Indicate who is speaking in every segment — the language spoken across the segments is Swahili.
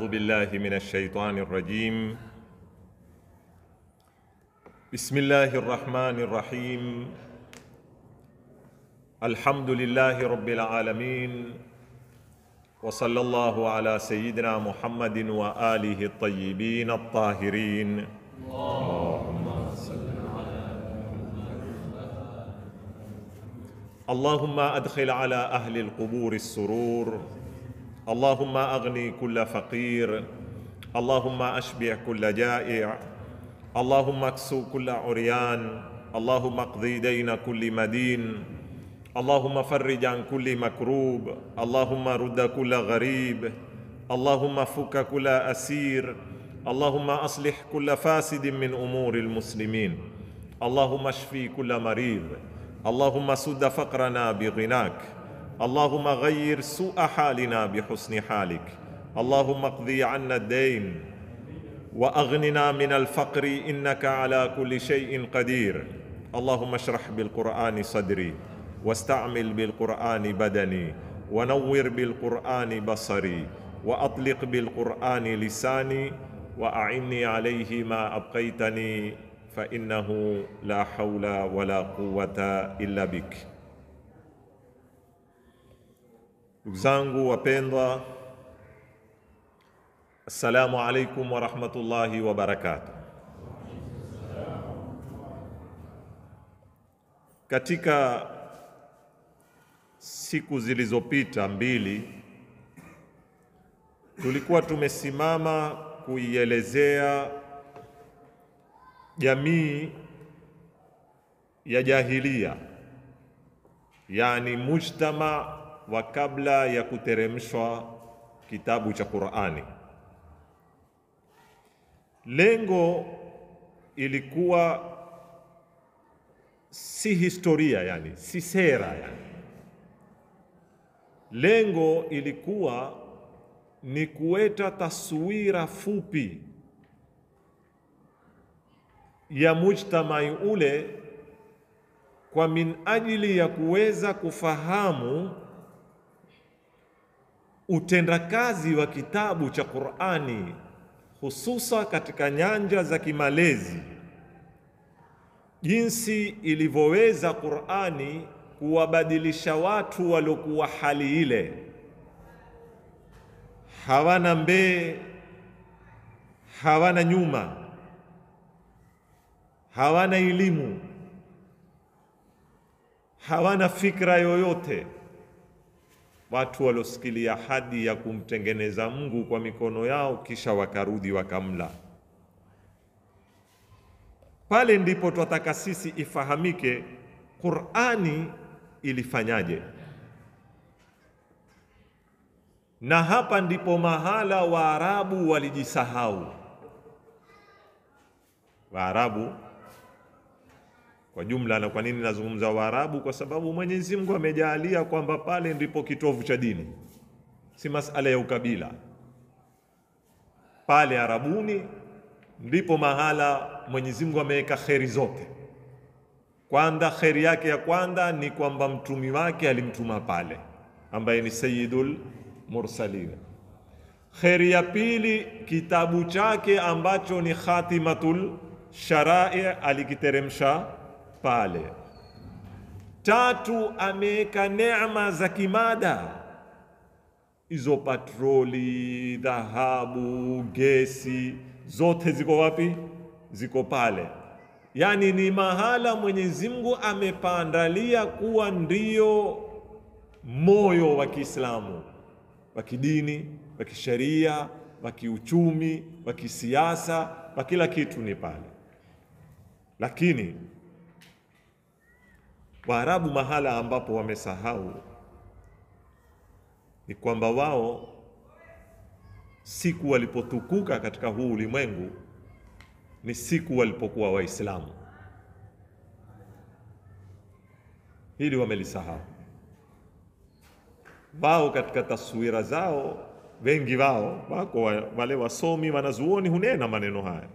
Speaker 1: أعوذ بالله من الشيطان الرجيم. بسم الله الرحمن الرحيم. الحمد لله رب العالمين، وصلى الله على سيدنا محمد وآله الطيبين الطاهرين. اللهم أدخل على أهل القبور السرور، اللهم أغني كل فقير، اللهم أشبع كل جائع، اللهم اكسو كل عريان، اللهم اقضي دين كل مدين، اللهم فرج عن كل مكروب، اللهم رد كل غريب، اللهم فك كل أسير، اللهم أصلح كل فاسد من أمور المسلمين، اللهم اشفي كل مريض، اللهم سد فقرنا بغناك، اللهم غير سوء حالنا بحسن حالك، اللهم اقضي عنا الدين وأغننا من الفقر إنك على كل شيء قدير. اللهم اشرح بالقرآن صدري، واستعمل بالقرآن بدني، ونور بالقرآن بصري، وأطلق بالقرآن لساني، وأعني عليه ما أبقيتني، فإنه لا حول ولا قوة إلا بك. Ndugu zangu wapendwa, assalamu alaikum wa rahmatullahi wa barakatuh. Katika siku zilizopita mbili, tulikuwa tumesimama kuielezea jamii ya jahilia, yani mujtama wa kabla ya kuteremshwa kitabu cha Qur'ani. Lengo ilikuwa si historia, yani si sera, yani lengo ilikuwa ni kuweta taswira fupi ya mujtamai ule, kwa min ajili ya kuweza kufahamu utendakazi wa kitabu cha Qur'ani, hususa katika nyanja za kimalezi, jinsi ilivyoweza Qur'ani kuwabadilisha watu waliokuwa hali ile, hawana mbee, hawana nyuma, hawana elimu, hawana fikra yoyote, watu waliosikilia hadi ya kumtengeneza Mungu kwa mikono yao, kisha wakarudi wakamla. Pale ndipo twataka sisi ifahamike Qur'ani ilifanyaje, na hapa ndipo mahala Waarabu walijisahau. Waarabu kwa jumla, na kwa nini nazungumza Waarabu? Kwa sababu Mwenyezi Mungu amejalia kwamba pale ndipo kitovu cha dini, si masala ya ukabila. Pale Arabuni ndipo mahala Mwenyezi Mungu ameweka kheri zote. Kwanza, kheri yake ya kwanza ni kwamba mtumi wake alimtuma pale, ambaye ni Sayyidul Mursalin. Kheri ya pili, kitabu chake ambacho ni Khatimatul Sharai alikiteremsha pale. Tatu, ameweka neema za kimada, hizo patroli, dhahabu, gesi, zote ziko wapi? Ziko pale. Yani ni mahala Mwenyezi Mungu amepaandalia kuwa ndio moyo wa Kiislamu, wa kidini, wa kisheria, wa kiuchumi, wa kisiasa, wa kila kitu ni pale. Lakini Waarabu mahala ambapo wamesahau ni kwamba wao siku walipotukuka katika huu ulimwengu ni siku walipokuwa Waislamu. Hili wamelisahau. Wao katika taswira zao, wengi wao wako wale wasomi wanazuoni hunena maneno haya,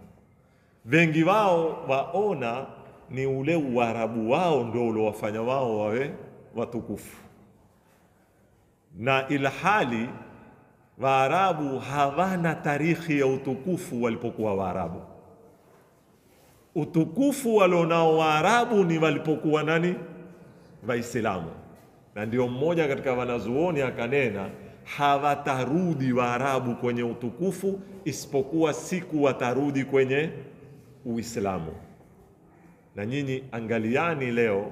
Speaker 1: wengi wao waona ni ule Uarabu wao ndio uliowafanya wao wawe watukufu, na ilhali Waarabu hawana tarikhi ya utukufu walipokuwa Waarabu. Utukufu walionao Waarabu ni walipokuwa nani? Waislamu. Na ndio mmoja katika wanazuoni akanena, hawatarudi Waarabu kwenye utukufu isipokuwa siku watarudi kwenye Uislamu. Na nyinyi angaliani leo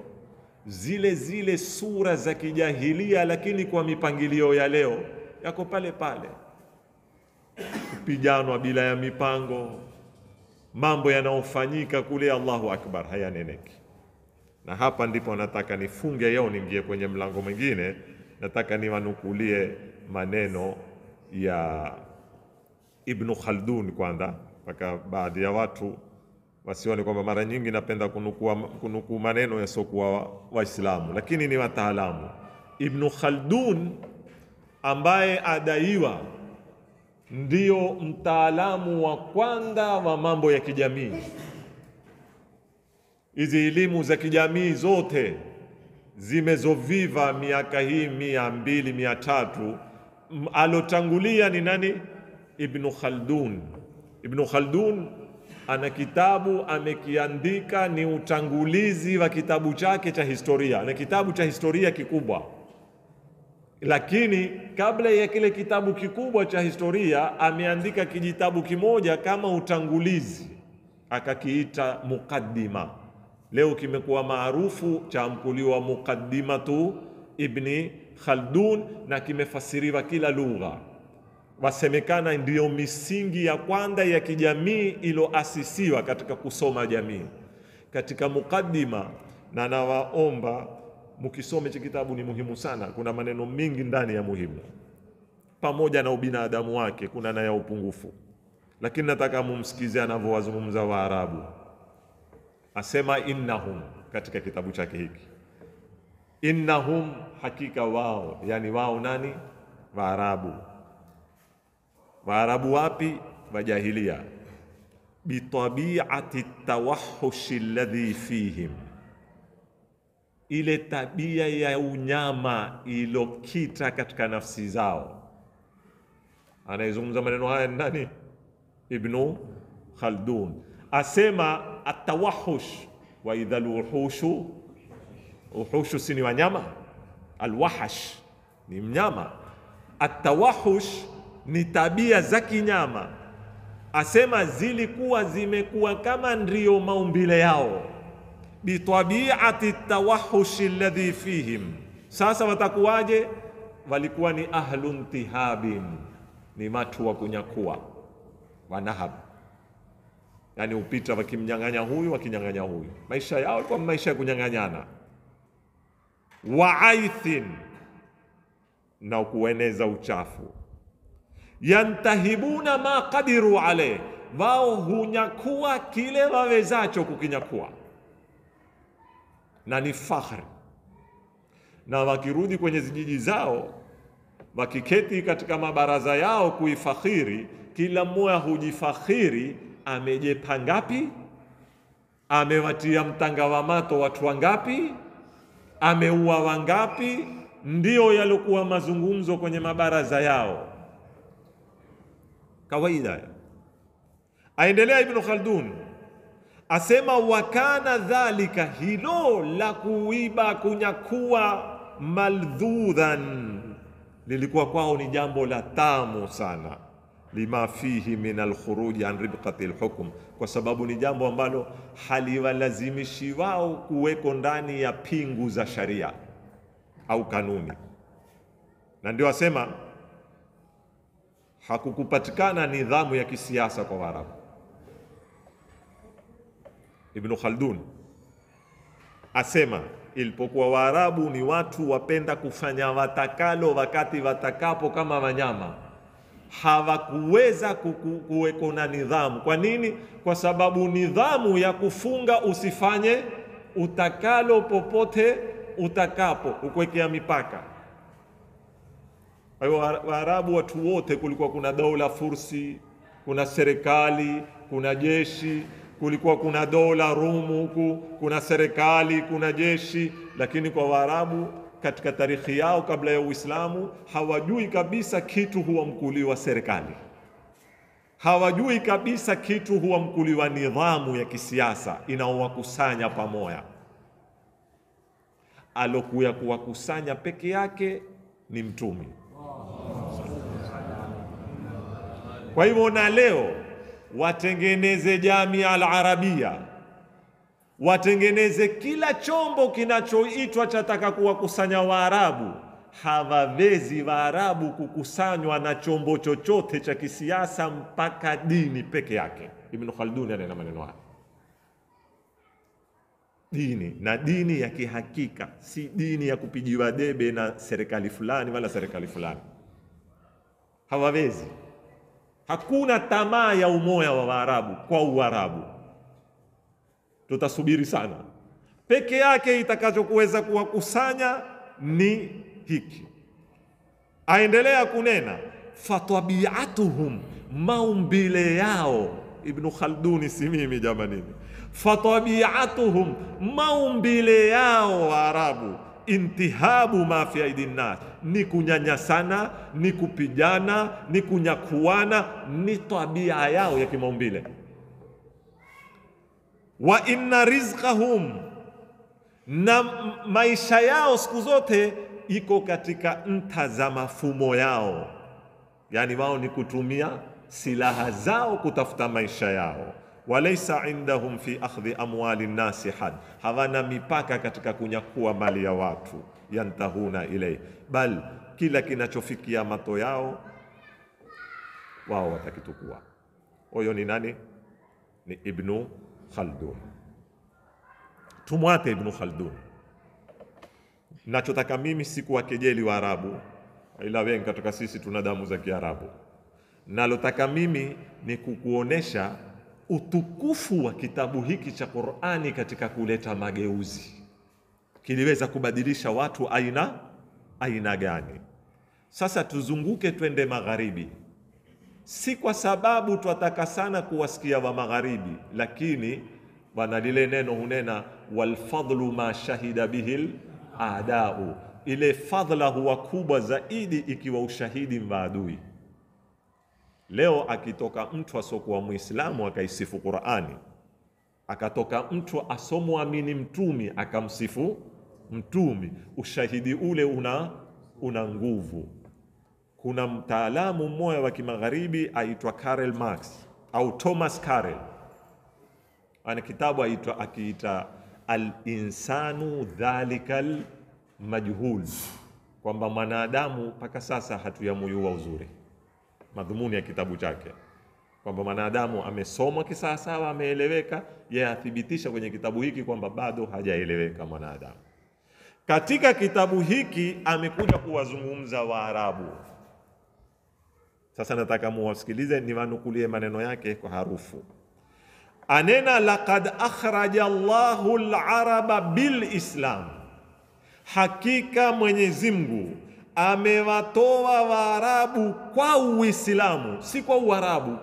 Speaker 1: zile sura za kijahilia, lakini kwa mipangilio ya leo yako pale pale, kupijanwa bila ya mipango, mambo yanayofanyika kule, Allahu akbar, hayaneneki. Na hapa ndipo nataka nifunge leo, niingie kwenye mlango mwingine. Nataka niwanukulie maneno ya Ibn Khaldun kwanza, mpaka baadhi ya watu wasione kwamba mara nyingi napenda kunukuu maneno yasiokuwa Waislamu, lakini ni wataalamu. Ibn Khaldun ambaye adaiwa ndio mtaalamu wa kwanza wa mambo ya kijamii, hizi elimu za kijamii zote zimezoviva miaka hii 200 300, alotangulia ni nani? Ibn Khaldun. Ibn Khaldun ana kitabu amekiandika, ni utangulizi wa kitabu chake cha historia, na kitabu cha historia kikubwa. Lakini kabla ya kile kitabu kikubwa cha historia ameandika kijitabu kimoja kama utangulizi, akakiita Muqaddima. Leo kimekuwa maarufu cha mkuliwa Muqaddimatu Ibni Khaldun, na kimefasiriwa kila lugha. Wasemekana ndiyo misingi ya kwanza ya kijamii iliyoasisiwa katika kusoma jamii. Katika Muqaddima, na nawaomba mukisome hichi kitabu, ni muhimu sana. Kuna maneno mingi ndani ya muhimu, pamoja na ubinadamu wake kuna na ya upungufu, lakini nataka mumsikize anavyowazungumza Waarabu. Asema innahum katika kitabu chake hiki, innahum, hakika wao. Yani wao nani? Waarabu. Waarabu wapi? Wajahilia. Bitabiati tawahushi alladhi fihim, ile tabia ya unyama ilokita katika nafsi zao. Anayezungumza maneno haya nani? Ibn Khaldun. Asema atawahush, wa idha alwuhushu, uhushu si ni wanyama, alwahash ni mnyama, atawahush ni tabia za kinyama. Asema zilikuwa zimekuwa kama ndio maumbile yao, bitabiati tawahushi alladhi fihim. Sasa watakuwaje? Walikuwa ni ahlu intihabin, ni watu wa kunyakua, wanahab, yani upita wakimnyang'anya huyu wakinyang'anya huyu. Maisha yao yalikuwa maisha ya kunyang'anyana. Wa aithin, na kueneza uchafu. Yantahibuna ma qadiru alayh, wao hunyakua kile wawezacho kukinyakua, na ni fakhri. Na wakirudi kwenye zijiji zao, wakiketi katika mabaraza yao kuifakhiri, kila mmoja hujifakhiri amejepa ngapi, amewatia mtanga wa mato watu wangapi, ameua wangapi. Ndio yalikuwa mazungumzo kwenye mabaraza yao, kawaida. Aendelea Ibn Khaldun asema, wakana dhalika, hilo la kuiba kunyakua, maldhudhan, lilikuwa kwao ni jambo la tamu sana. Lima fihi min alkhuruji an ribqati alhukm, kwa sababu ni jambo ambalo haliwalazimishi wao kuweko ndani ya pingu za sharia au kanuni. Na ndio asema hakukupatikana nidhamu ya kisiasa kwa Waarabu. Ibn Khaldun asema ilipokuwa Waarabu ni watu wapenda kufanya watakalo wakati watakapo kama wanyama, hawakuweza kuweko na nidhamu. Kwa nini? Kwa sababu nidhamu ya kufunga usifanye utakalo popote utakapo, ukuwekea mipaka. Kwa hiyo Waarabu watu wote, kulikuwa kuna dola Fursi, kuna serikali, kuna jeshi, kulikuwa kuna dola Rumu huku, kuna serikali, kuna jeshi. Lakini kwa Waarabu katika tarikhi yao kabla ya Uislamu hawajui kabisa kitu huwa mkuliwa serikali, hawajui kabisa kitu huwa mkuliwa nidhamu ya kisiasa inaowakusanya pamoja. Alokuya kuwakusanya peke yake ni Mtume. Kwa hivyo na leo watengeneze Jamia al-Arabia, watengeneze kila chombo kinachoitwa chataka kuwakusanya Waarabu, hawawezi Waarabu kukusanywa na chombo chochote cha kisiasa mpaka dini peke yake. Ibn Khaldun ana maneno haya. Dini, na dini ya kihakika, si dini ya kupigiwa debe na serikali fulani wala serikali fulani. Hawawezi. Hakuna tamaa ya umoja wa Waarabu kwa Uarabu. Tutasubiri sana. Peke yake itakachokuweza kuwakusanya ni hiki. Aendelea kunena fatabiatuhum, maumbile yao. Ibn Khaldun si mimi jamani. Fatabiatuhum, maumbile yao Waarabu, intihabu ma fi aidin nas, ni kunyanyasana, ni kupigana, ni kunyakuana, ni tabia yao ya kimaumbile. Wa inna rizqahum, na maisha yao siku zote iko katika nta za mafumo yao, yani wao ni kutumia silaha zao kutafuta maisha yao. Walaysa indahum fi akhdhi amwali nnasi had, hawana mipaka katika kunyakua mali ya watu. Yantahuna ilay, bal kila kinachofikia mato yao wao watakitukua. Huyo ni nani? Ni Ibn Khaldun. Tumwate Ibn Khaldun. Nachotaka mimi si kuwakejeli Waarabu, ila wengi katika sisi tuna damu za Kiarabu. Nalotaka mimi ni kukuonesha utukufu wa kitabu hiki cha Qur'ani katika kuleta mageuzi. Kiliweza kubadilisha watu aina gani? Sasa tuzunguke twende magharibi. Si kwa sababu twataka sana kuwasikia wa magharibi, lakini wana lile neno hunena walfadlu ma shahida bihil aadau, ile fadhila huwa kubwa zaidi ikiwa ushahidi maadui. Leo akitoka mtu asokuwa Muislamu akaisifu Qur'ani, akatoka mtu asomuamini mtumi akamsifu mtumi, ushahidi ule una nguvu. Kuna mtaalamu mmoja wa kimagharibi aitwa Karl Marx au Thomas Karl, ana kitabu akiita al-insanu dhalikal majhul, kwamba mwanadamu mpaka sasa hatuyamuyua uzuri. Madhumuni ya kitabu chake kwamba mwanadamu amesomwa kisawasawa, ameeleweka, yeye athibitisha kwenye kitabu hiki kwamba bado hajaeleweka mwanadamu. Katika kitabu hiki amekuja kuwazungumza Waarabu. Sasa nataka muwasikilize, niwanukulie maneno yake kwa harufu. Anena laqad akhraja Allahu al-araba bil Islam, hakika Mwenyezi Mungu amewatoa Waarabu kwa Uislamu, si kwa Uarabu,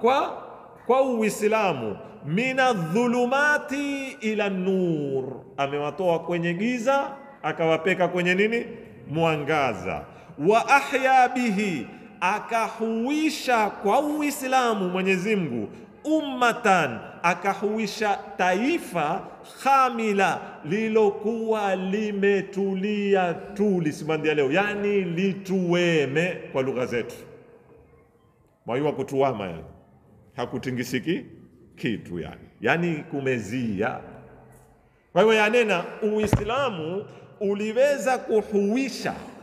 Speaker 1: kwa Uislamu. Mina dhulumati ila nur, amewatoa kwenye giza akawapeka kwenye nini? Mwangaza. Wa ahya bihi, akahuisha kwa Uislamu Mwenyezi Mungu ummatan, akahuisha taifa khamila, lilokuwa limetulia tuli simandia leo, yani lituweme kwa lugha zetu. Mwaiwa kutuwama, yani hakutingisiki kitu, yani kumezia. Kwa hiyo yanena Uislamu uliweza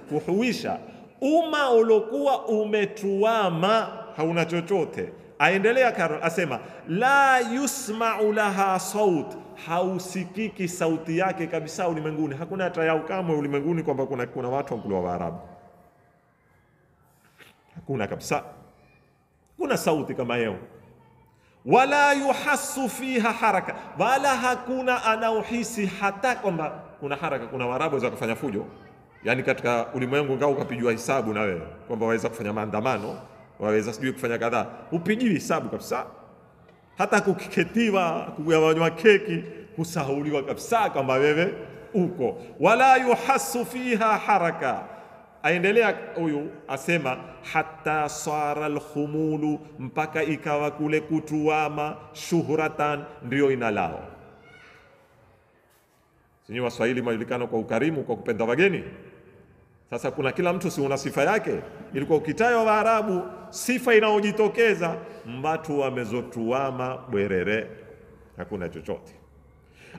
Speaker 1: kuhuisha umma ulokuwa umetuama, hauna chochote. Aendelea Karol asema la yusma'u laha saut, hausikiki sauti yake kabisa ulimwenguni. Hakuna hata yao kama ulimwenguni kwamba kuna watu wa Waarabu, hakuna kabisa, kuna sauti kama yao. Wala yuhassu fiha haraka, wala hakuna anaohisi hata kwamba kuna haraka. Kuna Waarabu waweza kufanya fujo, yani katika ulimwengu ngao ukapijua hisabu na wewe kwamba waweza kufanya maandamano, waweza sijui kufanya kadhaa, upigiwi hisabu kabisa. Hata kukiketiwa, kugawanywa keki, kusahauliwa kabisa kwamba wewe uko, wala yuhassu fiha haraka. Aendelea huyu asema hatta sara alkhumulu, mpaka ikawa kule kutuama shuhratan ndio inalao. Sisi Waswahili majulikano kwa ukarimu, kwa kupenda wageni. Sasa kuna kila mtu si una sifa yake. Ilikuwa ukitayo Waarabu sifa inaojitokeza mbatu wamezotuama bwerere, hakuna chochote.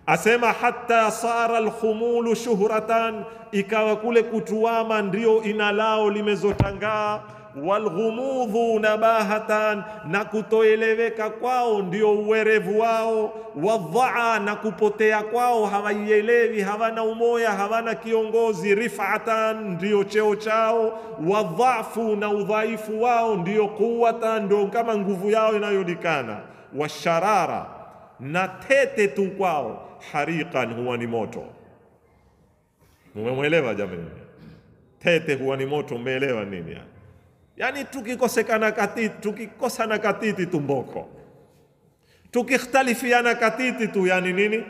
Speaker 1: Asema hatta sara alkhumulu shuhratan, ikawa kule kutuama ndio inalao limezotangaa. Walghumudhu nabahatan, na kutoeleweka kwao ndio uwerevu wao. Wadhaa, na kupotea kwao hawaielewi, hawana umoya, hawana kiongozi. Rifatan, ndio cheo chao. Wadhafu, na udhaifu wao ndio quwwatan, ndio kama nguvu yao inayolikana. Washarara, na tete tu kwao. Hariqan, huwa ni moto. Umemwelewa jamani? Tete huwa ni moto, umeelewa nini yani? Yani tukikosana katiti tumboko, tukikhtalifiana katiti tu yani nini?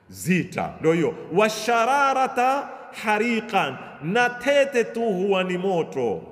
Speaker 1: Zita. Ndio hiyo. Washararata hariqan, na tete tu huwa ni moto.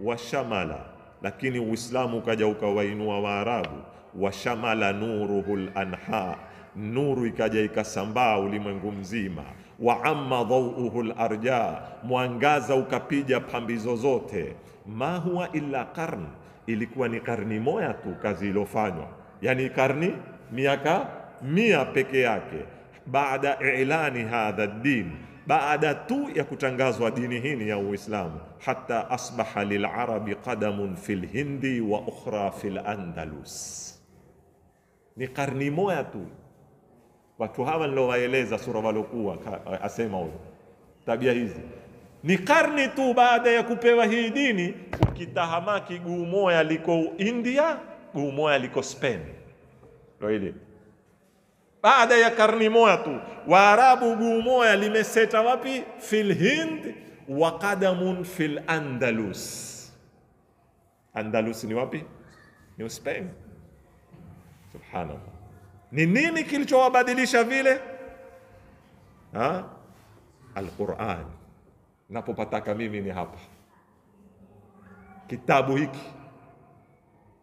Speaker 1: Washamala, lakini Uislamu ukaja ukawainua Waarabu. Washamala nuruhul anha, nuru ikaja ikasambaa ulimwengu mzima. Wa amma dhauhul arja, mwangaza ukapija pambizo zote. Ma huwa illa qarn, ilikuwa ni karni moja tu kazi ilofanywa, yani karni miaka 100 peke yake. Baada ilani hadha din, baada tu ya kutangazwa dini hii ya Uislamu. Hatta asbaha lilarabi qadamun fil hindi wa ukhra fil andalus, ni karni moja tu. Watu hawa nilowaeleza sura walokuwa asema huyo tabia hizi ni karni tu baada ya kupewa hii dini. Ukitahamaki guu moja liko India, guu moja liko Spain. Ndio ile. Baada ya karni moja tu Waarabu guu moja limeseta wapi? Fil Hind wa qadamun fil Andalus. Andalus ni wapi? Ni Spain. Subhanallah. Ni nini kilichowabadilisha vile? Al-Qur'an. Napopataka mimi ni hapa. Kitabu hiki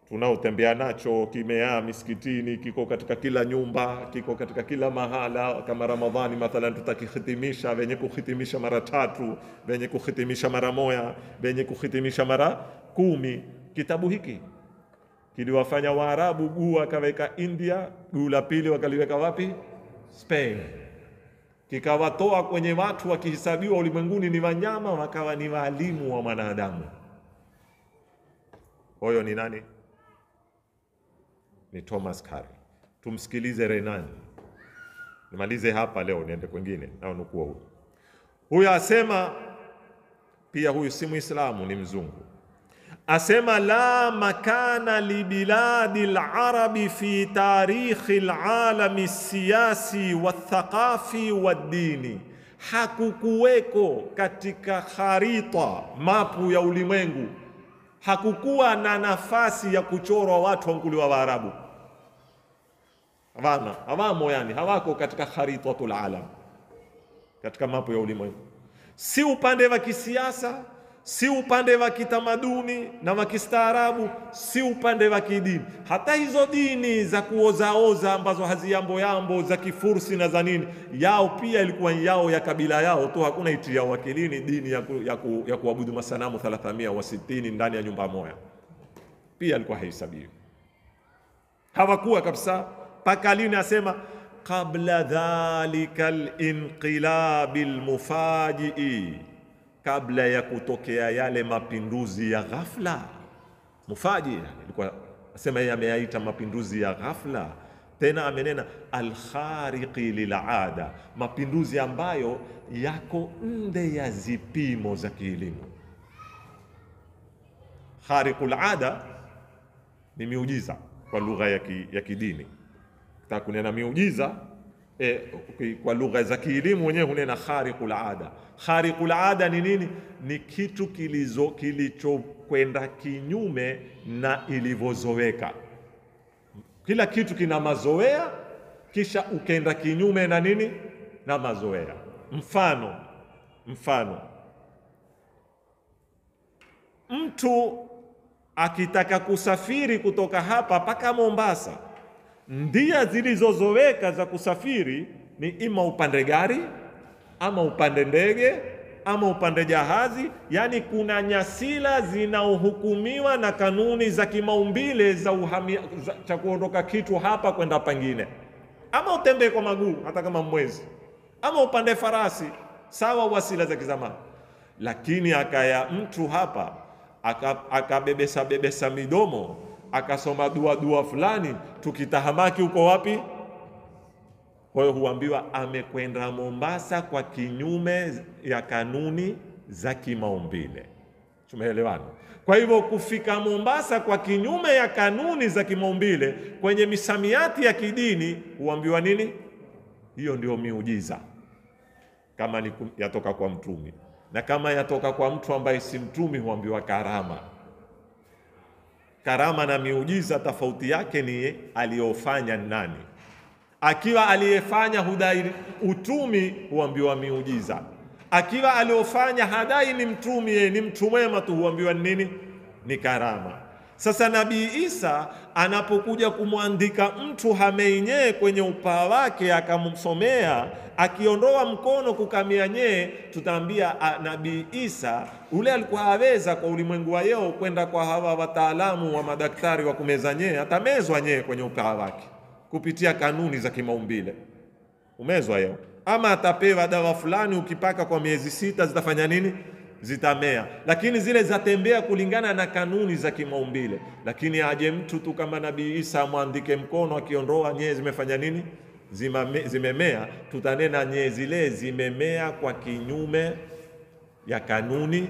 Speaker 1: tunaotembea nacho kimea misikitini, kiko katika kila nyumba, kiko katika kila mahala. Kama Ramadhani mathalan tutakihitimisha, wenye kuhitimisha mara 3, wenye kuhitimisha mara 1, wenye kuhitimisha mara 10. Kitabu hiki kiliwafanya Waarabu guu wakaweka India, guu la pili wakaliweka wapi? Spain. Kikawatoa kwenye watu wakihesabiwa ulimwenguni ni wanyama, wakawa ni walimu wa wanadamu. Huyo ni nani? Ni Thomas Carlyle. Tumsikilize Renan. Nimalize hapa leo niende kwingine na nukuu huyu. Huyu asema pia, huyu si Muislamu, ni mzungu. Asema la makana li biladi al-arabi fi tarikhi al-alami siyasi wathaqafi waddini, hakukuweko katika kharita mapu ya ulimwengu, hakukuwa na nafasi ya kuchorwa watu wankuliwa Waarabu. Hawamo yani, hawako katika kharitatul alam, katika mapu ya ulimwengu. Si upande wa kisiasa, si upande wa kitamaduni na wa kistaarabu, si upande wa kidini. Hata hizo dini za kuozaoza ambazo haziambo yambo za kifursi na za nini, yao pia ilikuwa yao ya kabila yao tu, hakuna iti ya wakilini dini ya kuabudu masanamu 360 ndani ya nyumba moja, pia ilikuwa haisabiwi. Hawakuwa kabisa. Pakalini asema qabla dhalika al-inqilab al-mufaji'i, kabla ya kutokea yale mapinduzi ya ghafla. Mufaji ilikuwa asema yeye ameyaita mapinduzi ya ghafla, tena amenena al-khariqi lil'ada, mapinduzi ambayo yako nde ya zipimo za kielimu. Khariqul ada ni miujiza kwa lugha ya kidini. Taka kunena miujiza kwa lugha za kielimu wenyewe hunena khariqul ada. Khariqul ada ni nini? Ni kitu kilichokwenda kinyume na ilivyozoeka. Kila kitu kina mazoea, kisha ukenda kinyume na nini? Na mazoea. Mfano, mtu akitaka kusafiri kutoka hapa mpaka Mombasa, ndia zilizozoweka za kusafiri ni ima upande gari ama upande ndege ama upande jahazi. Yani kuna nyasila zinaohukumiwa na kanuni za kimaumbile cha kuondoka kitu hapa kwenda pengine, ama utembee kwa maguu hata kama mwezi, ama upande farasi, sawa wasila za kizamani. Lakini akaya mtu hapa akabebesa midomo, akasoma dua fulani, tukitahamaki uko wapi? Kwa hiyo huambiwa amekwenda Mombasa kwa kinyume ya kanuni za kimaumbile. Tumeelewana? Kwa hivyo kufika Mombasa kwa kinyume ya kanuni za kimaumbile kwenye misamiati ya kidini huambiwa nini? Hiyo ndio miujiza, kama ni yatoka kwa mtumi. Na kama yatoka kwa mtu ambaye si mtumi huambiwa karama. Karama na miujiza tofauti yake ni aliyofanya nani. Akiwa aliyefanya hudai utumi huambiwa miujiza. Akiwa aliyofanya hadai ni mtumi, yeye ni mtu mwema tu, huambiwa nini? Ni karama. Sasa Nabii Isa anapokuja kumwandika mtu hameinye kwenye upaa wake akamsomea, akiondoa mkono kukamia nyee, tutaambia Nabii Isa ule alikuwa aweza kwa ulimwengu wa leo kwenda kwa hawa wataalamu wa madaktari wa kumeza nyee, atamezwa nyee kwenye upaa wake kupitia kanuni za kimaumbile, umezwa yeo. Ama atapewa dawa fulani, ukipaka kwa miezi 6 zitafanya nini? Zitamea. Lakini zile zatembea kulingana na kanuni za kimaumbile. Lakini aje mtu tu kama Nabii Isa amwandike mkono, akiondoa nyee zimefanya nini? Zimemea. Tutanena nyee zile zimemea kwa kinyume ya kanuni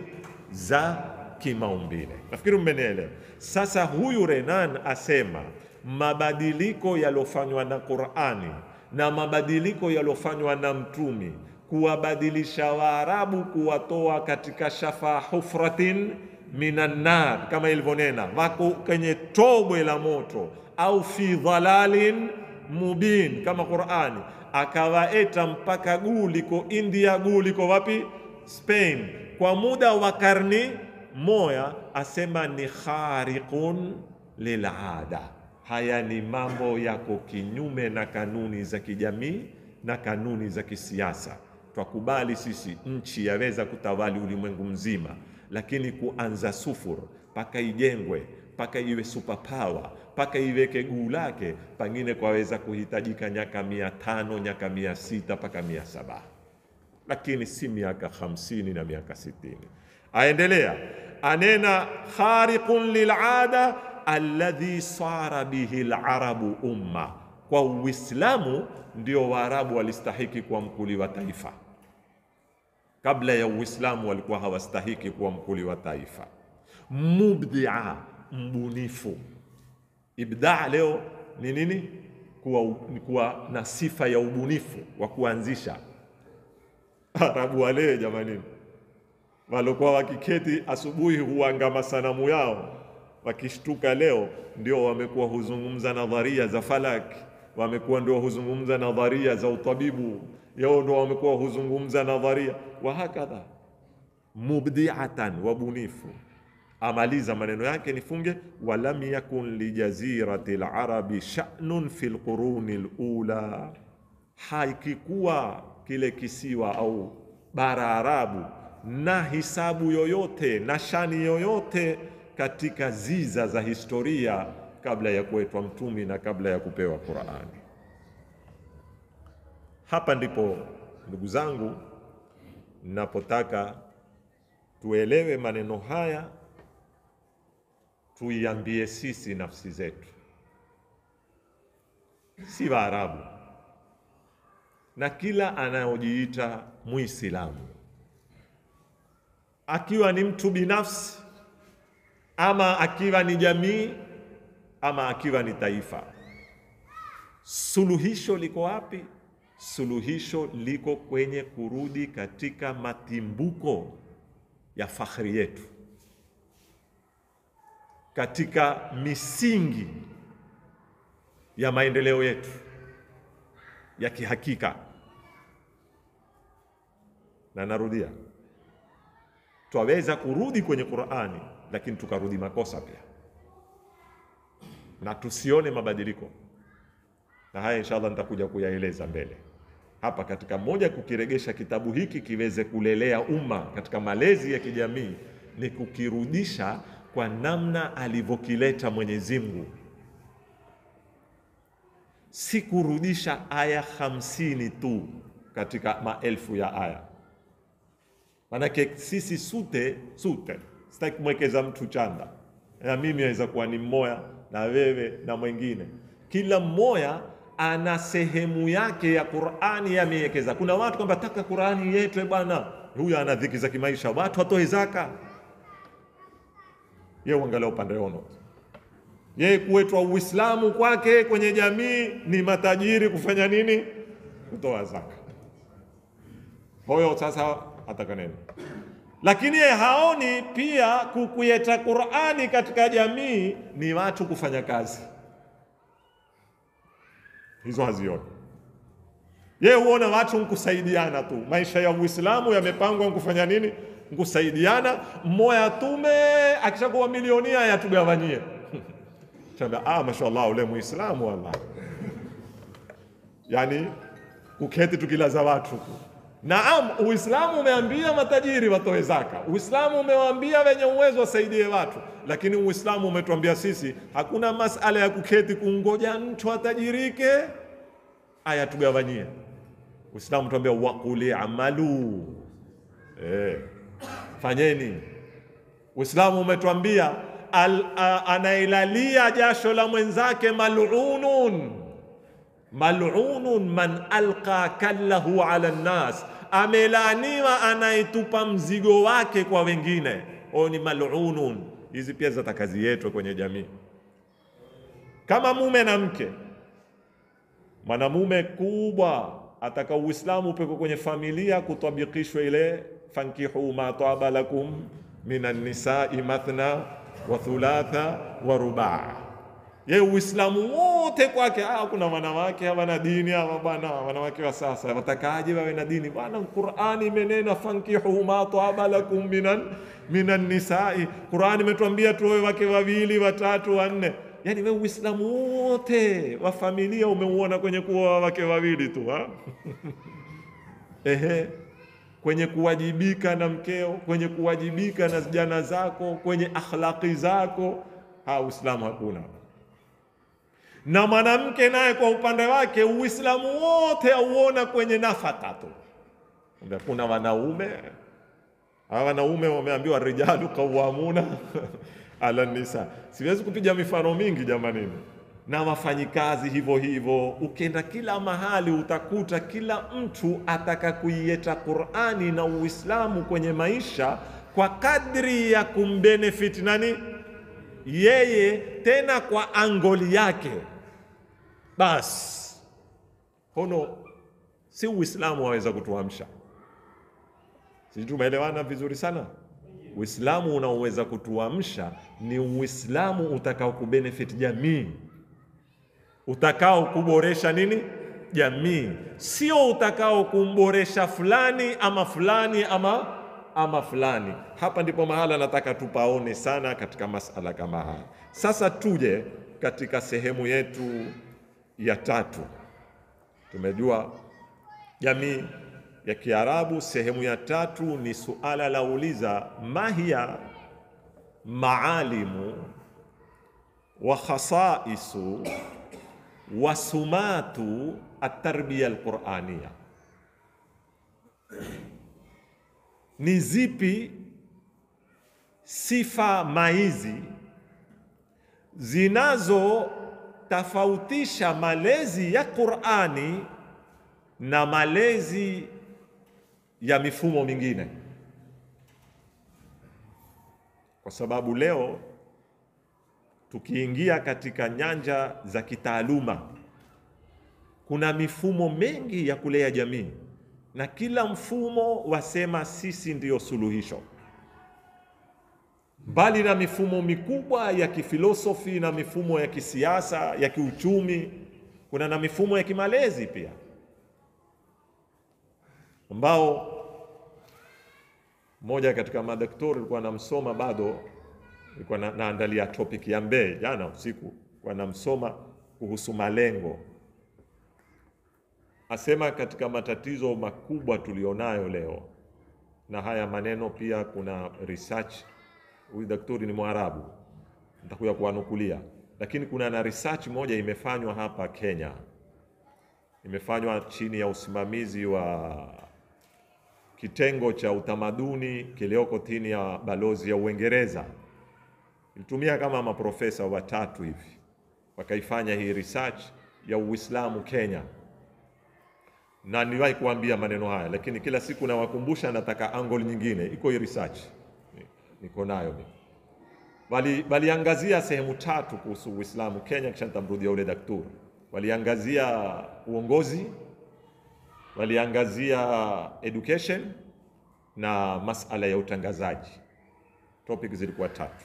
Speaker 1: za kimaumbile. Nafikiri mmenielewa. Sasa huyu Renan asema mabadiliko yalofanywa na Qur'ani na mabadiliko yalofanywa na mtumi, kuwabadilisha Waarabu, kuwatoa katika shafa hufratin minan nar, kama ilivyonena wako kwenye tobwe la moto, au fi dhalalin mubin, kama Qur'ani, akawaeta mpaka guu liko India, guu liko wapi? Spain, kwa muda wa karni moya. Asema ni khariqun lilada. Haya ni mambo yako kinyume na kanuni za kijamii na kanuni za kisiasa. Twakubali sisi nchi yaweza kutawali ulimwengu mzima, lakini kuanza sufur paka ijengwe, paka iwe superpower, paka iweke guu lake, pengine kwaweza kuhitajika miaka 500, miaka 600 paka 700, lakini si miaka 50 na miaka 60. Aendelea anena khariqun lil'ada alladhi sara bihi al-arabu umma. Kwa Uislamu ndio Waarabu walistahiki kuwa mkuli wa taifa. Kabla ya Uislamu walikuwa hawastahiki kuwa mkuli wa taifa. Mubdi'a, mbunifu. Ibda' leo ni nini? Kuwa na sifa ya ubunifu wa kuanzisha. Arabu wale jamani, walikuwa wakiketi asubuhi huanga masanamu yao, wakishtuka leo ndio wamekuwa huzungumza nadharia za falaki, wamekuwa ndio huzungumza nadharia za utabibu, yao ndio wamekuwa huzungumza nadharia wa hakadha. Mubdi'atan, wabunifu. Amaliza maneno yake nifunge, walam yakun li jazirati al-arabi sha'nun fil quruni al-ula. Haikikuwa kile kisiwa au bara Arabu na hisabu yoyote na shani yoyote katika ziza za historia kabla ya kuitwa mtumi na kabla ya kupewa Qur'ani. Hapa ndipo ndugu zangu ninapotaka tuelewe maneno haya, tuiambie sisi nafsi zetu, si Waarabu na kila anayojiita Muislamu, akiwa ni mtu binafsi ama akiwa ni jamii ama akiwa ni taifa. Suluhisho liko wapi? Suluhisho liko kwenye kurudi katika matimbuko ya fakhri yetu, katika misingi ya maendeleo yetu ya kihakika. Na narudia, twaweza kurudi kwenye Qur'ani, lakini tukarudi makosa pia, na tusione mabadiliko. Na haya inshallah nitakuja kuyaeleza mbele hapa, katika moja kukiregesha kitabu hiki kiweze kulelea umma katika malezi ya kijamii, ni kukirudisha kwa namna alivyokileta Mwenyezi Mungu, si kurudisha aya 50 tu katika maelfu ya aya. Manake sisi sute, sitaki kumwekeza mtu chanda, na mimi naweza kuwa ni mmoja na wewe na mwingine, kila mmoja ana sehemu yake ya Qur'ani yamewekeza. Kuna watu kwamba taka Qur'ani yetu bwana, huyu ana dhiki za kimaisha, watu watoe zaka, yeye uangalia upande ono, yeye kuetwa Uislamu kwake kwenye jamii ni matajiri kufanya nini? Kutoa zaka. Huyo sasa ataka nini? Lakini yeye haoni pia kukuyeta Qur'ani katika jamii ni watu kufanya kazi. Hizo hazioni. Yeye huona watu mkusaidiana tu. Maisha ya Uislamu yamepangwa kufanya nini? Mkusaidiana. Mmoja tume akishakuwa milionia yatugawanyie. Chamba mashaallah ule Muislamu wallah. Yani kuketi tukilaza watu tu. Naam, Uislamu umeambia matajiri watoe zaka. Uislamu umewaambia wenye uwezo wasaidie watu. Lakini Uislamu umetuambia sisi hakuna masala ya kuketi kungoja mtu atajirike aya tugawanyie. Uislamu tuambia waquli amalu. Fanyeni. Uislamu umetuambia anailalia jasho la mwenzake mal'unun. Mal'unun man alqa kallahu ala nnas, amelaaniwa anaitupa mzigo wake kwa wengine. Ni mal'unun. Hizi pia za kazi yetu kwenye jamii. Kama mume na mke, mwanamume kubwa ataka Uislamu upeko kwenye familia kutabikishwe ile fankihu ma taaba lakum minan nisa'i mathna wa thulatha wa ruba'. Yeye Uislamu wote kwake, kuna wanawake hawana dini, hawa bwana, wanawake wa sasa watakaje wawe na dini bwana? Qur'ani imenena fankihu ma taaba lakum minan nisa'i. Qur'ani imetuambia tuoe wake wawili, watatu, wanne. Yani wewe Uislamu wote wa familia umeuona kwenye kuoa wake wawili tu kwenye kuwajibika na mkeo, kwenye kuwajibika na vijana zako, kwenye akhlaqi zako, Uislamu hakuna. Na mwanamke naye kwa upande wake Uislamu wote auona kwenye nafaka tu. Kuna wanaume, wanaume wameambiwa rijalu qawwamuna ala nisa. Siwezi kupiga mifano mingi jamani. Na wafanyikazi hivyo hivyo, ukienda kila mahali utakuta kila mtu ataka kuieta Qur'ani na Uislamu kwenye maisha kwa kadri ya kumbenefit nani? Yeye, tena kwa angoli yake. Bas hono si Uislamu waweza kutuamsha. Sisi tumeelewana vizuri sana. Uislamu unaoweza kutuamsha ni Uislamu utakao kubenefit jamii, utakao kuboresha nini? Jamii. Sio utakao kumboresha fulani ama fulani ama fulani. Hapa ndipo mahala nataka tupaone sana katika masala kama haya. Sasa tuje katika sehemu yetu ya tatu. Tumejua jamii ya Kiarabu. Sehemu ya tatu ni suala la uliza mahia maalimu wa khasaisu wa sumatu at-tarbiya al-Qur'aniyya. Ni zipi sifa maizi zinazo tofautisha malezi ya Qur'ani na malezi ya mifumo mingine? Kwa sababu leo tukiingia katika nyanja za kitaaluma, kuna mifumo mengi ya kulea jamii, na kila mfumo wasema sisi ndiyo suluhisho. Bali na mifumo mikubwa ya kifilosofi na mifumo ya kisiasa, ya kiuchumi, kuna na mifumo ya kimalezi pia, ambao Mmoja katika madaktari alikuwa anamsoma, bado alikuwa naandalia topic ya Mbeya jana usiku, kwa namsoma kuhusu malengo. Asema katika matatizo makubwa tulionayo leo, na haya maneno pia kuna research, huyu daktari ni Mwarabu, nitakuja kuwanukulia, lakini kuna na research moja imefanywa hapa Kenya, imefanywa chini ya usimamizi wa kitengo cha utamaduni kilioko chini ya balozi ya Uingereza. Ilitumia kama maprofesa watatu hivi, wakaifanya hii research ya Uislamu Kenya. Na niliwahi kuambia maneno haya, lakini kila siku nawakumbusha, nataka angle nyingine. Iko hii research niko nayo mimi. Waliangazia sehemu tatu kuhusu Uislamu Kenya, kisha nitamrudia ule daktari. Waliangazia uongozi, waliangazia education na masala ya utangazaji. Topic zilikuwa tatu.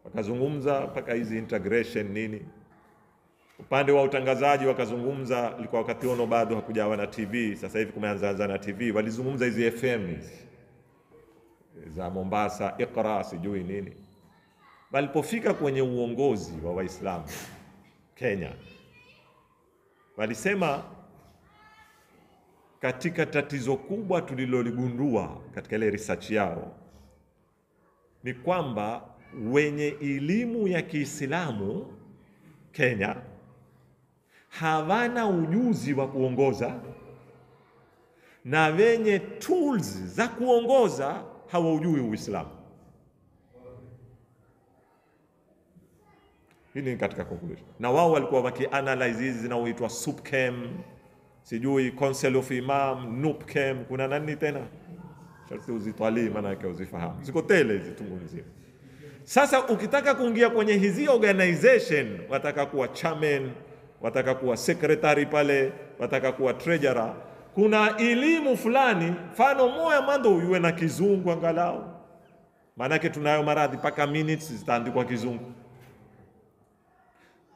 Speaker 1: Wakazungumza mpaka hizi integration nini. Upande wa utangazaji wakazungumza, ilikuwa wakati ono bado hakujawa na TV, sasa hivi kumeanza na TV. Walizungumza hizi FM hizi za Mombasa, Iqra, sijui nini. Walipofika kwenye uongozi wa Waislamu Kenya, walisema katika tatizo kubwa tuliloligundua katika ile research yao ni kwamba wenye elimu ya Kiislamu Kenya hawana ujuzi wa kuongoza, na wenye tools za kuongoza hawaujui Uislamu. Hili ni katika conclusion. Na wao walikuwa wakianalyze hizi zinaoitwa SUPKEM, sijui Council of Imam, NUPKEM, kuna nani tena? Sharti uzitwali maana yake uzifahamu. Ziko tele hizi tungu nzima. Sasa ukitaka kuingia kwenye hizi organization, wataka kuwa chairman, wataka kuwa secretary pale, wataka kuwa treasurer, kuna elimu fulani, mfano moja mando uwe na Kizungu angalau. Maana yake tunayo maradhi paka minutes zitaandikwa Kizungu.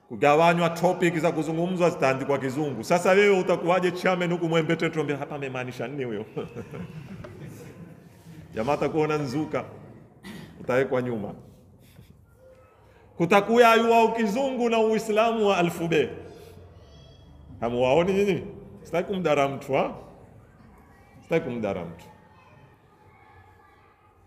Speaker 1: Kugawanywa topic za kuzungumzwa zitaandikwa Kizungu. Sasa wewe utakuwaje chairman huku mwembete tuambia hapa amemaanisha nini huyo? Jamaa atakuona nzuka, utawekwa nyuma. Kutakuya ayuwa Kizungu na Uislamu wa alfube. Hamuwaoni nyinyi? Sitaki kumdara mtu, ha? Sitaki kumdara mtu.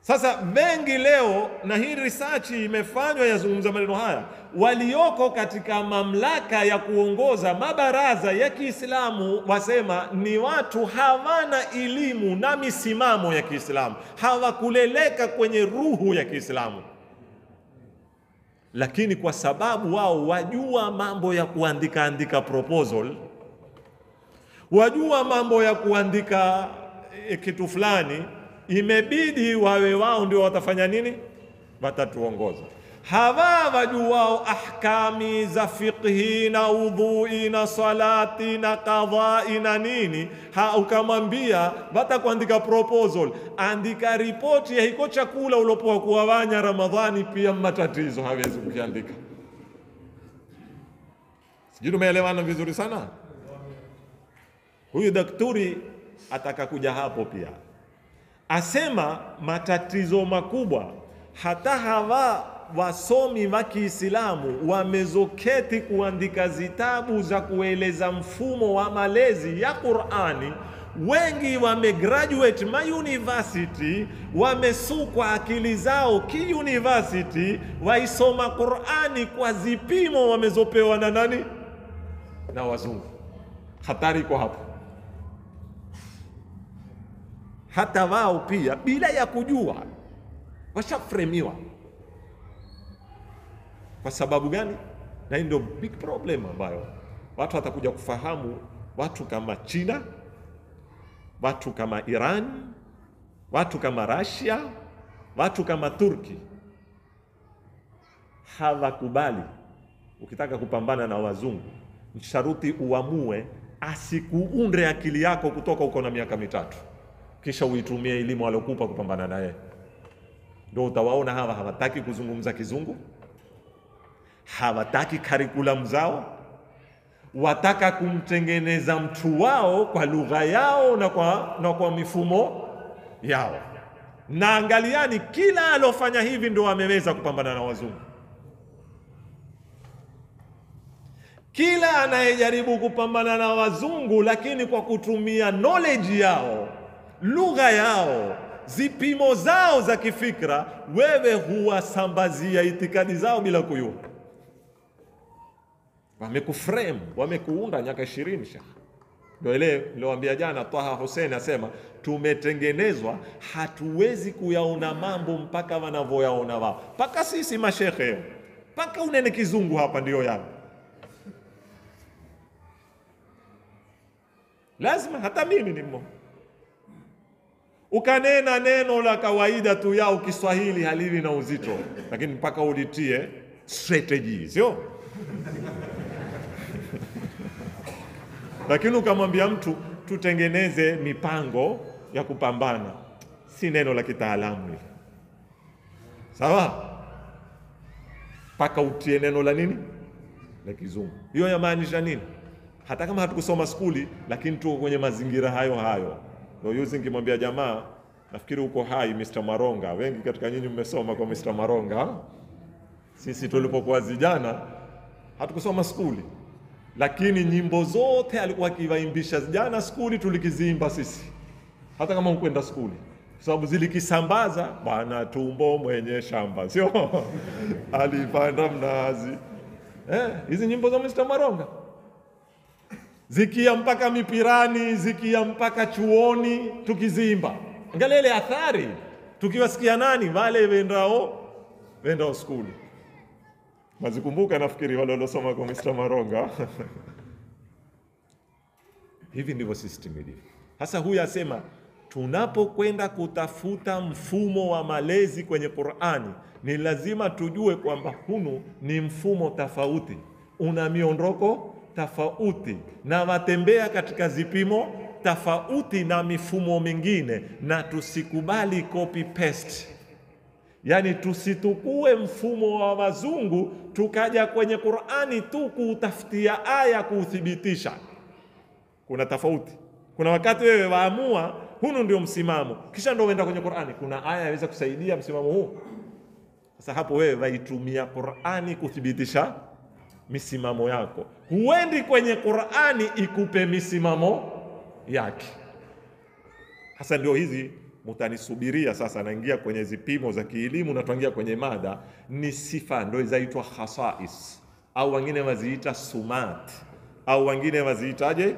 Speaker 1: Sasa bengi leo, na hii research imefanywa yazungumza maneno haya, walioko katika mamlaka ya kuongoza mabaraza ya Kiislamu wasema ni watu hawana elimu na misimamo ya Kiislamu, hawakuleleka kwenye ruhu ya Kiislamu, lakini kwa sababu wao wajua mambo ya kuandika proposal, wajua mambo ya kuandika kitu fulani, imebidi wawe wao ndio watafanya nini? Watatuongoza. Hawa wajuao ahkami za fiqhi na udhui na salati na qadai na nini, ukamwambia watakuandika proposal, andika ripoti ya hiko chakula ulopoa kuwawanya Ramadhani, pia matatizo hawezi kukiandika. Sijui tumeelewana vizuri sana. Huyu daktari ataka kuja hapo pia, asema matatizo makubwa hata hawa wasomi wa Kiislamu wamezoketi kuandika zitabu za kueleza mfumo wa malezi ya Qur'ani. Wengi wamegraduate ma university, wamesukwa akili zao ki university, waisoma Qur'ani kwa zipimo wamezopewa na nani? Na wazungu. Hatari iko hapo. Hata wao pia bila ya kujua washafremiwa. Kwa sababu gani? Na hii ndio big problem ambayo watu watakuja kufahamu. Watu kama China, watu kama Iran, watu kama Russia, watu kama Turki hawakubali. Ukitaka kupambana na wazungu, msharuti uamue asikuunde akili yako kutoka uko na miaka 3, kisha uitumie elimu alokupa kupambana naye. Ndio utawaona hawa hawataki kuzungumza Kizungu, hawataki curriculum zao, wataka kumtengeneza mtu wao kwa lugha yao na kwa mifumo yao. Na angaliani, kila alofanya hivi ndio ameweza kupambana na wazungu. Kila anayejaribu kupambana na wazungu lakini kwa kutumia knowledge yao, lugha yao, zipimo zao za kifikra, wewe huwasambazia itikadi zao bila kujua. Wamekuframe, wamekuunda miaka 20 shekhi. Ndio ile niliwaambia jana, Taha Hussein asema tumetengenezwa, hatuwezi kuyaona mambo mpaka wanavyoyaona wao. Paka sisi mashekhe, paka unene kizungu hapa ndio yani. Lazima hata mimi ni mmoja. Ukanena neno la kawaida tu yao Kiswahili halivi na uzito, lakini mpaka ulitie strategy, sio? Lakini ukamwambia mtu tutengeneze mipango ya kupambana, si neno la kitaalamu hili. Sawa? Paka utie neno la nini? La kizungu. Hiyo yamaanisha nini? Hata kama hatukusoma skuli, lakini tuko kwenye mazingira hayo hayo. Ndio yuzi nikimwambia jamaa, nafikiri uko hai Mr. Maronga. Wengi katika nyinyi mmesoma kwa Mr. Maronga. Sisi tulipokuwa vijana hatukusoma skuli, lakini nyimbo zote alikuwa akivaimbisha jana skuli tulikiziimba sisi, hata kama hukwenda skuli, sababu zilikisambaza. Bwana tumbo mwenye shamba, sio? Alipanda mnazi. Hizi nyimbo za Mr. Maronga zikia mpaka mipirani, zikia mpaka chuoni tukiziimba. Angalia ile athari, tukiwasikia nani wale wendao skuli. Mazikumbuka nafikiri wale waliosoma kwa Mr. Maronga. Hivi ndivyo system ilivyo. Sasa huyu asema tunapokwenda kutafuta mfumo wa malezi kwenye Qur'ani, ni lazima tujue kwamba hunu ni mfumo tofauti, una miondoko tofauti, na watembea katika zipimo tofauti na mifumo mingine, na tusikubali copy paste. Yani tusitukue mfumo wa wazungu tukaja kwenye Qur'ani tu kuutafutia aya kuuthibitisha. Kuna tofauti. Kuna wakati wewe waamua hunu ndio msimamo, kisha ndio uenda kwenye Qur'ani, kuna aya inaweza kusaidia msimamo huu. Sasa hapo wewe waitumia Qur'ani kuthibitisha misimamo yako. Huendi kwenye Qur'ani ikupe misimamo yake. Hasa ndio hizi mutanisubiria sasa, naingia kwenye zipimo za kielimu na tuangia kwenye mada. Ni sifa ndio zaitwa khasais, au wengine waziita sumat, au wengine waziitaje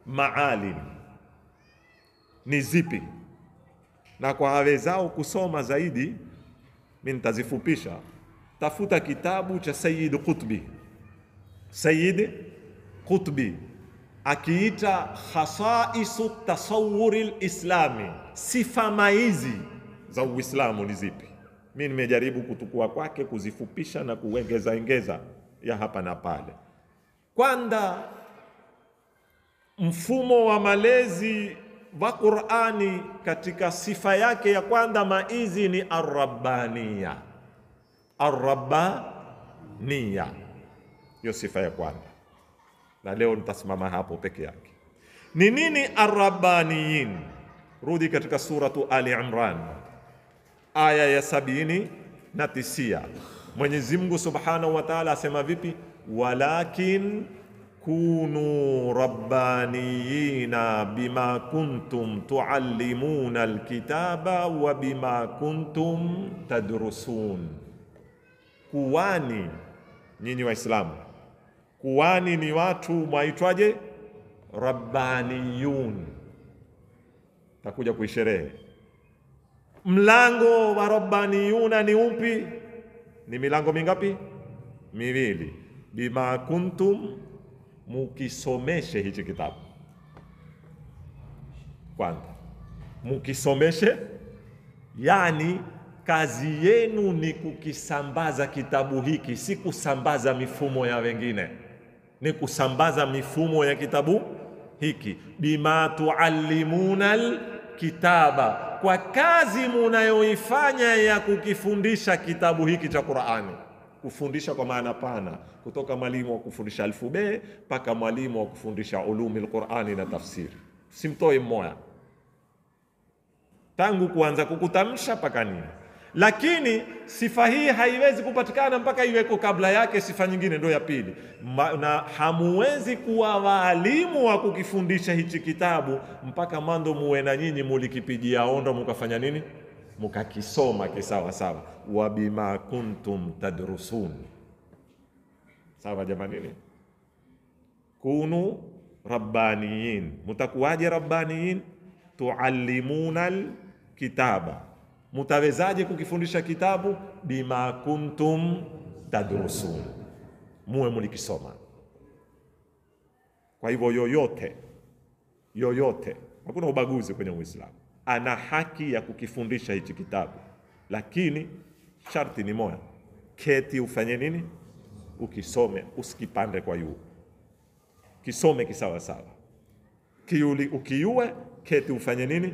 Speaker 1: maalim. Ni zipi? Na kwa hawezao kusoma zaidi, mimi nitazifupisha. Tafuta kitabu cha Sayyid Qutbi. Sayyid Qutbi akiita khasaisu tasawuri lislami, sifa maizi za Uislamu ni zipi? Mimi nimejaribu kutukua kwake, kuzifupisha na kuongeza ya hapa na pale. Kwanza, mfumo wa malezi wa Qur'ani katika sifa yake ya kwanza maizi ni ar-rabbaniya. Ar-rabbaniya, hiyo sifa ya kwanza, na leo nitasimama hapo peke yake. Ni nini ar-rabbaniyin? Rudi katika suratu Ali Imran aya ya 79. Mwenyezi Mungu Subhanahu wa Ta'ala asema vipi? Walakin kunu rabbaniyina bima kuntum tuallimuna alkitaba wa bima kuntum tadrusun. Kuwani nyinyi Waislamu, kuwani ni watu mwaitwaje? Rabbaniyun. Takuja kuisherehe. Mlango wa rabbaniyuna ni upi? Ni milango mingapi? Miwili. Bima kuntum, mukisomeshe hichi kitabu. Kwanza mukisomeshe, yani kazi yenu ni kukisambaza kitabu hiki, si kusambaza mifumo ya wengine, ni kusambaza mifumo ya kitabu hiki. Bima tuallimuna alkitaba, kwa kazi munayoifanya ya kukifundisha kitabu hiki cha Qur'ani. Kufundisha kwa maana pana, kutoka mwalimu wa kufundisha alfube mpaka mwalimu wa kufundisha ulumi al-Qur'ani na tafsiri. Simtoi mmoja. tangu kuanza kukutamsha mpaka nini. Lakini sifa hii haiwezi kupatikana mpaka iweko kabla yake sifa nyingine, ndio ya pili. Na hamuwezi kuwa waalimu wa kukifundisha hichi kitabu mpaka mando muwe na nyinyi mulikipigia ondo, mukafanya nini, mukakisoma kisawa sawa. Wa bima kuntum tadrusun. Sawa jamani, kunu rabbaniyin. Mutakuwaje rabbaniyin? Tuallimuna alkitaba. Mutawezaje kukifundisha kitabu? Bima kuntum tadrusun, muwe mulikisoma. Kwa hivyo yoyote, hakuna ubaguzi kwenye Uislamu, ana haki ya kukifundisha hichi kitabu, lakini sharti ni moja: keti ufanye nini? Ukisome, usikipande kwa yu, kisome kisawa sawa. Ukiyue, keti ufanye nini?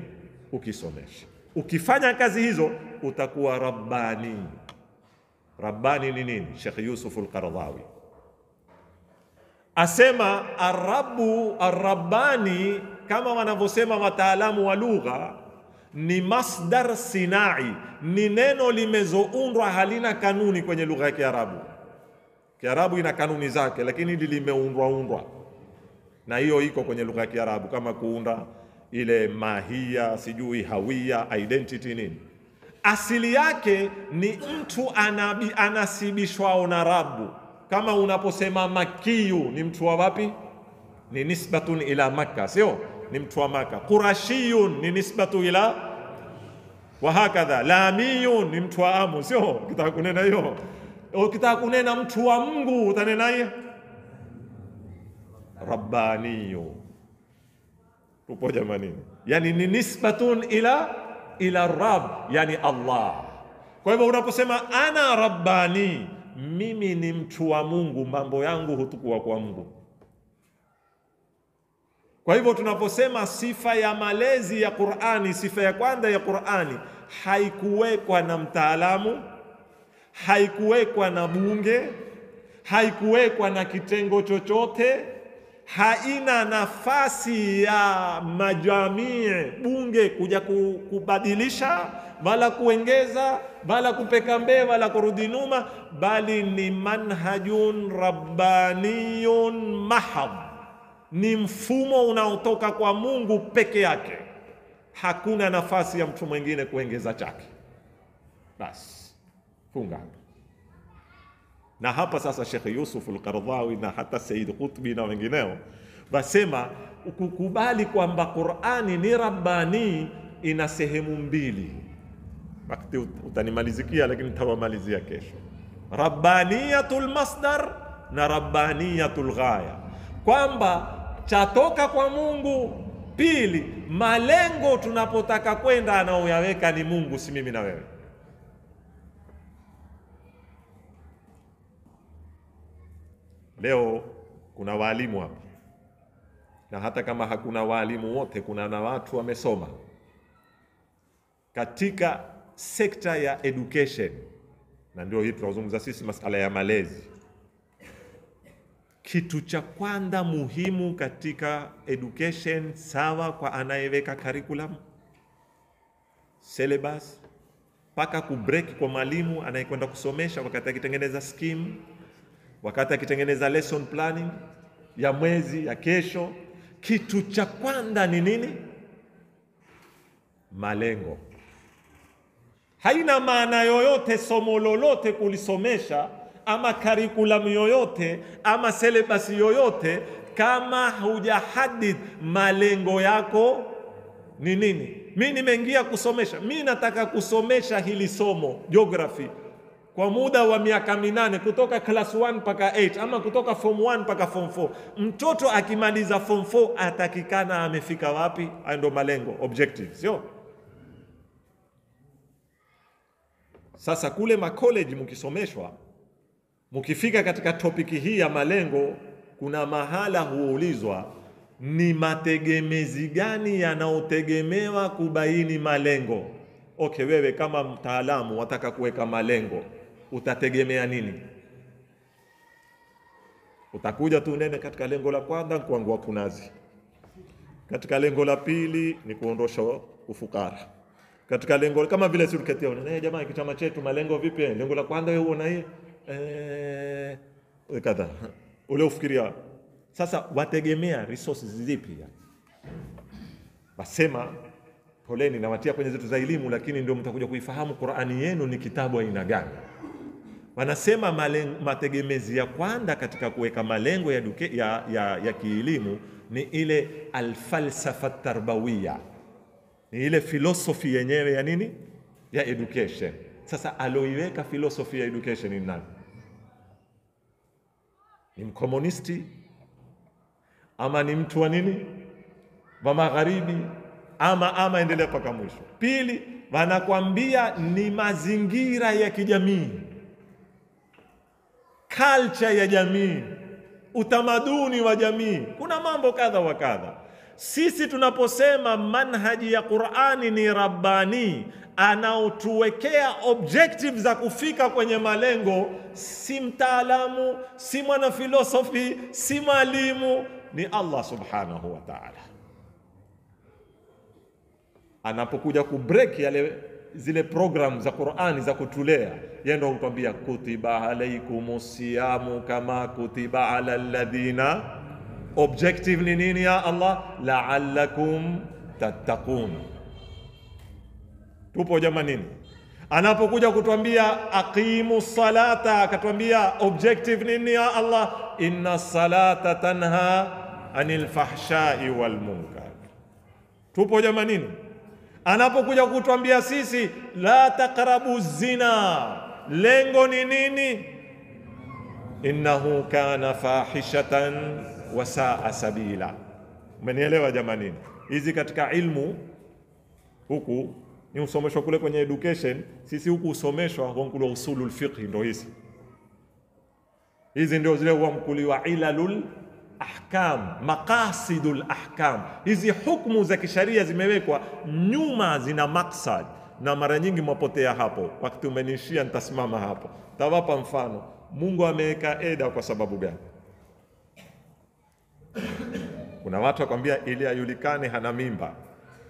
Speaker 1: Ukisomeshe. Ukifanya kazi hizo utakuwa rabbani. Rabbani ni nini? Sheikh Yusuf al-Qaradawi asema arrabbani, kama wanavyosema wataalamu wa lugha, ni masdar sinai, ni neno limezoundwa, halina kanuni kwenye lugha ya Kiarabu. Kiarabu ina kanuni zake, lakini hili limeundwa, na hiyo iko kwenye lugha ya Kiarabu, kama kuunda ile mahia, sijui hawia, identity nini. Asili yake ni mtu anasibishwao na Rabu. Kama unaposema Makiyu, ni mtu wa wapi? Ni nisbatun ila Makka, sio? Ni mtu wa Makka. Qurashiyun ni nisbatu ila, wa hakadha. Lamiyun ni mtu wa Amu, sio? Ukitaka kunena hiyo, ukitaka kunena mtu wa Mungu utanena yeye Rabbaniyu. Tupo jamani? Yani ni nisbatun ila Rabb, yani Allah. Kwa hivyo unaposema ana rabbani, mimi ni mtu wa Mungu, mambo yangu hutukua kwa Mungu. Kwa hivyo tunaposema sifa ya malezi ya Qur'ani, sifa ya kwanza ya Qur'ani haikuwekwa na mtaalamu, haikuwekwa na bunge, haikuwekwa na kitengo chochote, haina nafasi ya majamii bunge kuja kubadilisha wala kuongeza wala kupeka mbele wala kurudi nyuma, bali ni manhajun rabbaniyun mahab, ni mfumo unaotoka kwa Mungu peke yake. Hakuna nafasi ya mtu mwingine kuongeza chake. Bas, funga. Na hapa sasa Sheikh Yusuf al-Qaradawi na hata Said Qutbi na wengineo wasema kukubali kwamba Qur'ani ni rabbani ina sehemu mbili. Wakati utanimalizikia, lakini nitawamalizia kesho. Rabbaniyatul masdar na rabbaniyatul ghaya, kwamba chatoka kwa Mungu. Pili, malengo tunapotaka kwenda anaoyaweka ni Mungu, si mimi na wewe. Leo kuna walimu hapa, na hata kama hakuna walimu wote, kuna na watu wamesoma katika sekta ya education, na ndio hii tunazungumza sisi masala ya malezi. Kitu cha kwanza muhimu katika education, sawa kwa anayeweka curriculum, syllabus, paka kubreak kwa mwalimu anayekwenda kusomesha, wakati akitengeneza scheme, wakati akitengeneza lesson planning ya mwezi ya kesho, kitu cha kwanza ni nini? Malengo. Haina maana yoyote somo lolote kulisomesha, ama curriculum yoyote, ama syllabus yoyote, kama hujahadid malengo yako ni nini. Mimi nimeingia kusomesha, mimi nataka kusomesha hili somo geography kwa muda wa miaka 8, kutoka class 1 mpaka 8, ama kutoka form 1 mpaka form 4. Mtoto akimaliza form 4 atakikana amefika wapi? Hayo ndio malengo, objective, sio? Sasa kule college mkisomeshwa, mkifika katika topiki hii ya malengo, kuna mahala huulizwa ni mategemezi gani yanayotegemewa kubaini malengo. Okay, wewe kama mtaalamu wataka kuweka malengo, utategemea nini? Utakuja tu nene katika lengo la kwanza kuangua kunazi, katika lengo la pili ni kuondosha ufukara, Katika lengo kama vile surketia unaona jamaa kichama chetu malengo vipi? Lengo la kwanza wewe uona hii kadha. Ule ufikiria sasa wategemea resources zipi? Basema poleni na watia kwenye zetu za elimu, lakini ndio mtakuja kuifahamu Qur'ani yenu ni kitabu aina gani. Wanasema mategemezi ya kwanza katika kuweka malengo ya kielimu ni ile alfalsafa tarbawiya, ni ile philosophy yenyewe ya nini, ya education. Sasa aloiweka philosophy ya education ni nani? Ni mkomunisti ama ni mtu wa nini, wa magharibi, ama endelea paka mwisho. Pili, wanakwambia ni mazingira ya kijamii, culture ya jamii, utamaduni wa jamii, kuna mambo kadha wa kadha. Sisi tunaposema manhaji ya Qur'ani ni rabbani, anaotuwekea objectives za kufika kwenye malengo, si mtaalamu, si mwana filosofi, si mwalimu, ni Allah subhanahu wa ta'ala. Anapokuja kubreak zile program za Qur'ani za kutulea, yeye ndio hutuambia kutiba alaikumus siyamu kama kutiba ala alladhina. Objective ni nini ya Allah? La'allakum tattaqun. Tupo jamanini. Anapokuja kutuambia aqimus salata, akatuambia objective nini ya Allah? Inna salata tanha anil fahsha'i wal munkar. Tupo jamanini. Anapokuja kutuambia sisi la taqrabu zina, lengo ni nini? Innahu kana fahishatan wa saa sabila. Umenielewa jamanini? Hizi katika ilmu huku ni usomeshwa kule kwenye education, sisi huku usomeshwa kwa usulul fiqh. Ndio hizi ndio zile huamkuliwa ilalul ahkam, maqasidul ahkam. Hizi hukumu za kisharia zimewekwa nyuma, zina maksad, na mara nyingi mwapotea hapo. Wakati umenishia nitasimama hapo, tawapa mfano. Mungu ameweka eda kwa sababu gani? Kuna watu wakwambia ili ajulikane hana mimba.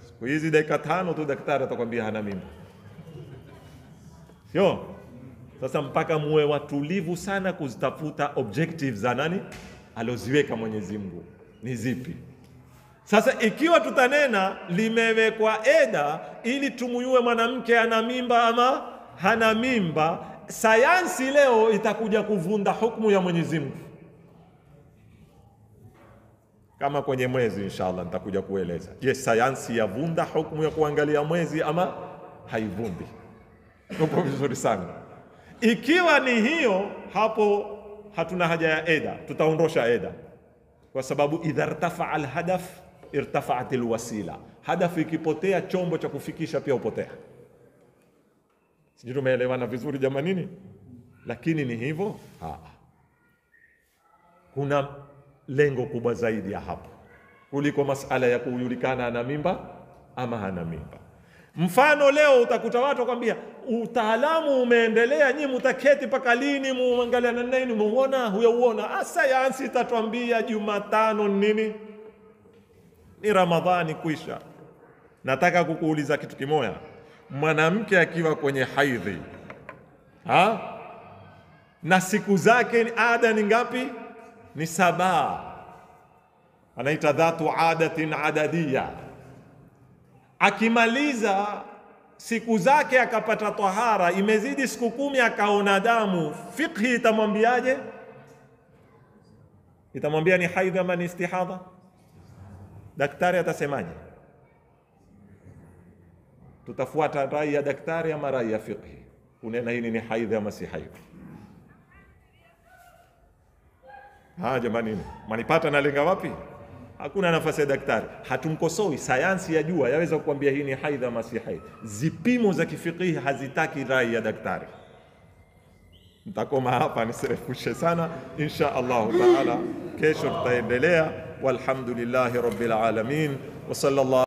Speaker 1: Siku hizi dakika 5 tu daktari atakwambia hana mimba, sio? Sasa mpaka muwe watulivu sana kuzitafuta objectives za nani aloziweka Mwenyezi Mungu ni zipi. Sasa ikiwa tutanena limewekwa eda ili tumuyue mwanamke ana mimba ama hana mimba, sayansi leo itakuja kuvunda hukumu ya Mwenyezi Mungu. Kama kwenye mwezi inshallah nitakuja kueleza. Je, sayansi yavunda hukumu ya kuangalia mwezi ama haivundi? Tuko vizuri sana. Ikiwa ni hiyo, hapo hatuna haja ya eda, tutaondosha eda. Kwa sababu idha irtafa alhadaf irtafa'at alwasila. Hadafu ikipotea, chombo cha kufikisha pia upotea. Sijui tumeelewana vizuri jamanini? Lakini ni hivyo? Kuna lengo kubwa zaidi ya hapo kuliko masala ya kujulikana ana mimba ama hana mimba. Mfano leo utakuta watu wakwambia utaalamu umeendelea, nyinyi mtaketi paka lini muangalia na nini muona huyaona? Sayansi itatuambia Jumatano nini? Ni Ramadhani kuisha. Nataka kukuuliza kitu kimoja. Mwanamke akiwa kwenye haidhi na siku zake ada ni ngapi? Ni 7. Anaita dhatu adatin adadiyya. Akimaliza siku zake akapata tahara, imezidi siku 10 akaona damu, fiqhi itamwambiaje? Itamwambia ni haidha ama ni istihadha? Daktari atasemaje? Tutafuata rai ya daktari ama rai ya fiqhi kunena hili ni haidha ama si haidha? Jamani, manipata nalenga wapi? Hakuna nafasi ya daktari. Hatumkosoi, sayansi yajua, yaweza kukwambia hii ni haidha ama si haidha. Zipimo za kifikihi hazitaki rai ya daktari. Nitakoma hapa nisirefushe sana. Insha Allah taala kesho tutaendelea. Walhamdulillahi rabbil alamin wa sallallahu